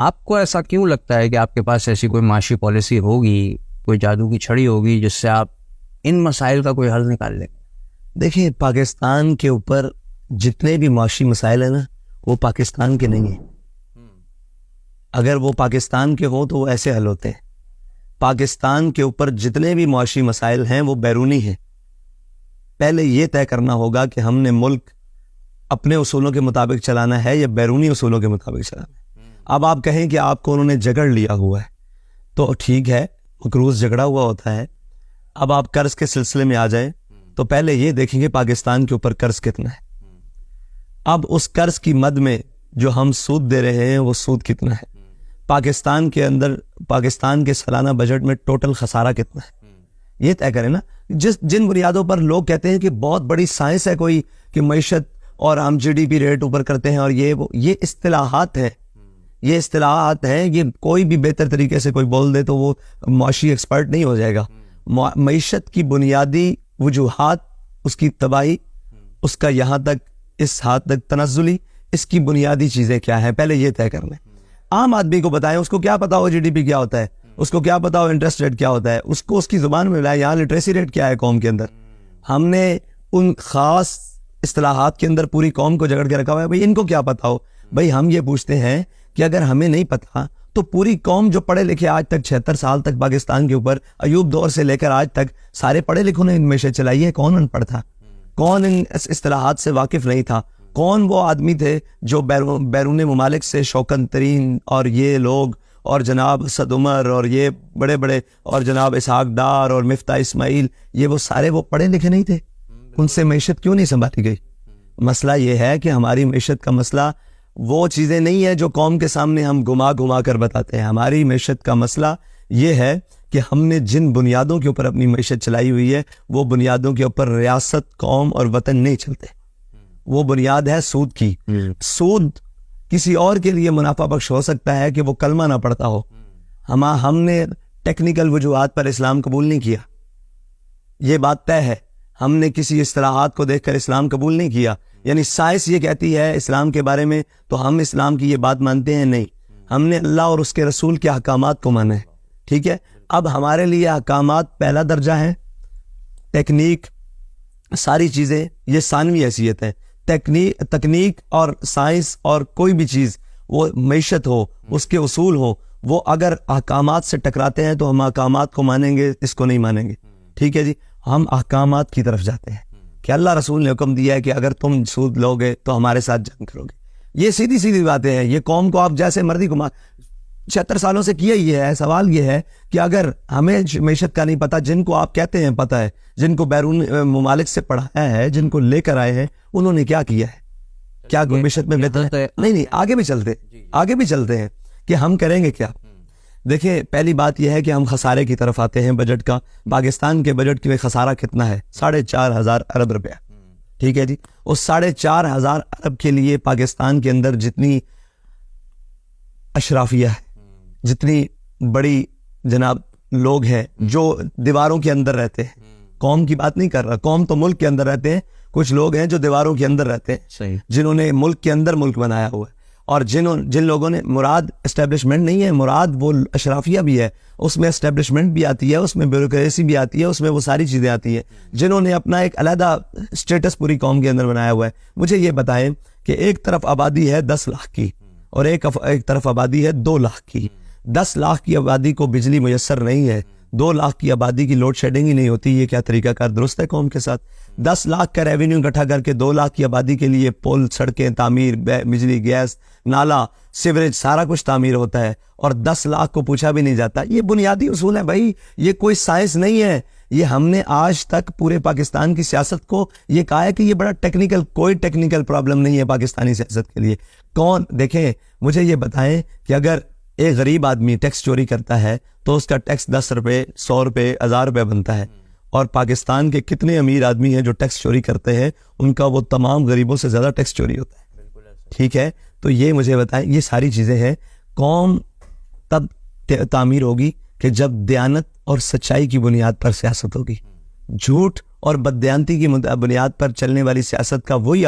آپ کو ایسا کیوں لگتا ہے کہ آپ کے پاس ایسی کوئی معاشی پالیسی ہوگی, کوئی جادو کی چھڑی ہوگی جس سے آپ ان مسائل کا کوئی حل نکال لیں؟ دیکھیں, پاکستان کے اوپر جتنے بھی معاشی مسائل ہیں نا, وہ پاکستان کے نہیں ہیں. اگر وہ پاکستان کے ہوں تو وہ ایسے حل ہوتے ہیں. پاکستان کے اوپر جتنے بھی معاشی مسائل ہیں وہ بیرونی ہیں. پہلے یہ طے کرنا ہوگا کہ ہم نے ملک اپنے اصولوں کے مطابق چلانا ہے یا بیرونی اصولوں کے مطابق چلانا ہے. اب آپ کہیں کہ آپ کو انہوں نے جگڑ لیا ہوا ہے تو ٹھیک ہے, مقروض جھگڑا ہوا ہوتا ہے. اب آپ قرض کے سلسلے میں آ جائیں تو پہلے یہ دیکھیں گے پاکستان کے اوپر قرض کتنا ہے. اب اس قرض کی مد میں جو ہم سود دے رہے ہیں وہ سود کتنا ہے. پاکستان کے اندر, پاکستان کے سالانہ بجٹ میں ٹوٹل خسارہ کتنا ہے, یہ طے کریں نا. جن بنیادوں پر لوگ کہتے ہیں کہ بہت بڑی سائنس ہے کوئی کہ معیشت اور ہم جی ڈی پی ریٹ اوپر کرتے ہیں اور یہ اصطلاحات ہیں, یہ اصطلاحات ہیں. یہ کوئی بھی بہتر طریقے سے کوئی بول دے تو وہ معاشی ایکسپرٹ نہیں ہو جائے گا. معیشت کی بنیادی وجوہات, اس کی تباہی, اس کا یہاں تک اس حد تک تنزلی, اس کی بنیادی چیزیں کیا ہیں پہلے یہ طے کر لیں. عام آدمی کو بتائیں, اس کو کیا پتا ہو جی ڈی پی کیا ہوتا ہے, اس کو کیا پتا ہو انٹرسٹ ریٹ کیا ہوتا ہے, اس کو اس کی زبان میں بلائیں یہاں لٹریسی ریٹ کیا ہے قوم کے اندر. ہم نے ان خاص اصطلاحات کے اندر پوری قوم کو جگڑ کے رکھا ہوا ہے. بھائی ان کو کیا پتا ہو. بھائی ہم یہ پوچھتے ہیں کہ اگر ہمیں نہیں پتا تو پوری قوم جو پڑھے لکھے آج تک 76 سال تک پاکستان کے اوپر ایوب دور سے لے کر آج تک سارے پڑھے لکھوں نے ان میں سے چلائی ہے. کون ان پڑھ تھا, کون ان اصطلاحات سے واقف نہیں تھا, کون وہ آدمی تھے جو بیرون ممالک سے شوکن ترین اور یہ لوگ اور جناب اسد عمر اور یہ بڑے بڑے اور جناب اسحاق ڈار اور مفتاح اسماعیل, یہ وہ سارے وہ پڑھے لکھے نہیں تھے. ان سے معیشت کیوں نہیں سنبھالی گئی؟ مسئلہ یہ ہے کہ ہماری معیشت کا مسئلہ وہ چیزیں نہیں ہے جو قوم کے سامنے ہم گھما کر بتاتے ہیں. ہماری معیشت کا مسئلہ یہ ہے کہ ہم نے جن بنیادوں کے اوپر اپنی معیشت چلائی ہوئی ہے وہ بنیادوں کے اوپر ریاست, قوم اور وطن نہیں چلتے. وہ بنیاد ہے سود کی. سود کسی اور کے لیے منافع بخش ہو سکتا ہے کہ وہ کلمہ نہ پڑھتا ہو. ہم نے ٹیکنیکل وجوہات پر اسلام قبول نہیں کیا, یہ بات طے ہے. ہم نے کسی اصطلاحات کو دیکھ کر اسلام قبول نہیں کیا. یعنی سائنس یہ کہتی ہے اسلام کے بارے میں تو ہم اسلام کی یہ بات مانتے ہیں, نہیں. ہم نے اللہ اور اس کے رسول کے احکامات کو مانا ہے. ٹھیک ہے, اب ہمارے لیے احکامات پہلا درجہ ہیں, تکنیک ساری چیزیں یہ ثانوی حیثیت ہے. تکنیک اور سائنس اور کوئی بھی چیز, وہ معیشت ہو, اس کے اصول ہو, وہ اگر احکامات سے ٹکراتے ہیں تو ہم احکامات کو مانیں گے, اس کو نہیں مانیں گے. ٹھیک ہے جی, ہم احکامات کی طرف جاتے ہیں کہ اللہ رسول نے حکم دیا ہے کہ اگر تم سود لوگے تو ہمارے ساتھ جنگ کرو گے. یہ سیدھی سیدھی باتیں ہیں. یہ قوم کو آپ جیسے مرضی گھما 76 سالوں سے کیا ہی ہے. سوال یہ ہے کہ اگر ہمیں معیشت کا نہیں پتا, جن کو آپ کہتے ہیں پتا ہے, جن کو بیرون ممالک سے پڑھایا ہے, جن کو لے کر آئے ہیں, انہوں نے کیا کیا ہے؟ کیا معیشت میں بہتر ہے؟ نہیں, آگے بھی چلتے ہیں کہ ہم کریں گے کیا. دیکھیں, پہلی بات یہ ہے کہ ہم خسارے کی طرف آتے ہیں بجٹ کا. پاکستان کے بجٹ کے خسارہ کتنا ہے؟ 4,500 ارب روپیہ. ٹھیک ہے جی, اس 4,500 ارب کے لیے پاکستان کے اندر جتنی اشرافیہ ہے, جتنی بڑی جناب لوگ ہیں جو دیواروں کے اندر رہتے ہیں, قوم کی بات نہیں کر رہا, قوم تو ملک کے اندر رہتے ہیں, کچھ لوگ ہیں جو دیواروں کے اندر رہتے ہیں, جنہوں نے ملک کے اندر ملک بنایا ہوا ہے, اور جن لوگوں نے, مراد اسٹیبلشمنٹ نہیں ہے, مراد وہ اشرافیہ بھی ہے, اس میں اسٹیبلشمنٹ بھی آتی ہے, اس میں بیوروکریسی بھی آتی ہے, اس میں وہ ساری چیزیں آتی ہیں, جنہوں نے اپنا ایک علیحدہ اسٹیٹس پوری قوم کے اندر بنایا ہوا ہے. مجھے یہ بتائیں کہ ایک طرف آبادی ہے 10 لاکھ کی اور ایک طرف آبادی ہے 2 لاکھ کی. 10 لاکھ کی آبادی کو بجلی میسر نہیں ہے, 2 لاکھ کی آبادی کی لوڈ شیڈنگ ہی نہیں ہوتی. یہ کیا طریقہ کار درست ہے قوم کے ساتھ؟ 10 لاکھ کا ریونیو اکٹھا کر کے 2 لاکھ کی آبادی کے لیے پل, سڑکیں, تعمیر, بجلی, گیس, نالا, سیوریج, سارا کچھ تعمیر ہوتا ہے, اور 10 لاکھ کو پوچھا بھی نہیں جاتا. یہ بنیادی اصول ہے بھائی, یہ کوئی سائنس نہیں ہے. یہ ہم نے آج تک پورے پاکستان کی سیاست کو یہ کہا ہے کہ یہ بڑا ٹیکنیکل, کوئی ٹیکنیکل پرابلم نہیں ہے پاکستانی سیاست کے لیے. کون, دیکھیں مجھے یہ بتائیں کہ اگر ایک غریب آدمی ٹیکس چوری کرتا ہے تو اس کا ٹیکس 10 روپے, 100 روپے, 1000 روپے بنتا ہے, اور پاکستان کے کتنے امیر آدمی ہیں جو ٹیکس چوری کرتے ہیں, ان کا وہ تمام غریبوں سے زیادہ ٹیکس چوری ہوتا ہے. ٹھیک ہے, تو یہ مجھے بتائیں, یہ ساری چیزیں ہیں. قوم تب تعمیر ہوگی کہ جب دیانت اور سچائی کی بنیاد پر سیاست ہوگی. جھوٹ اور بددیانتی کی بنیاد پر چلنے والی سیاست کا وہی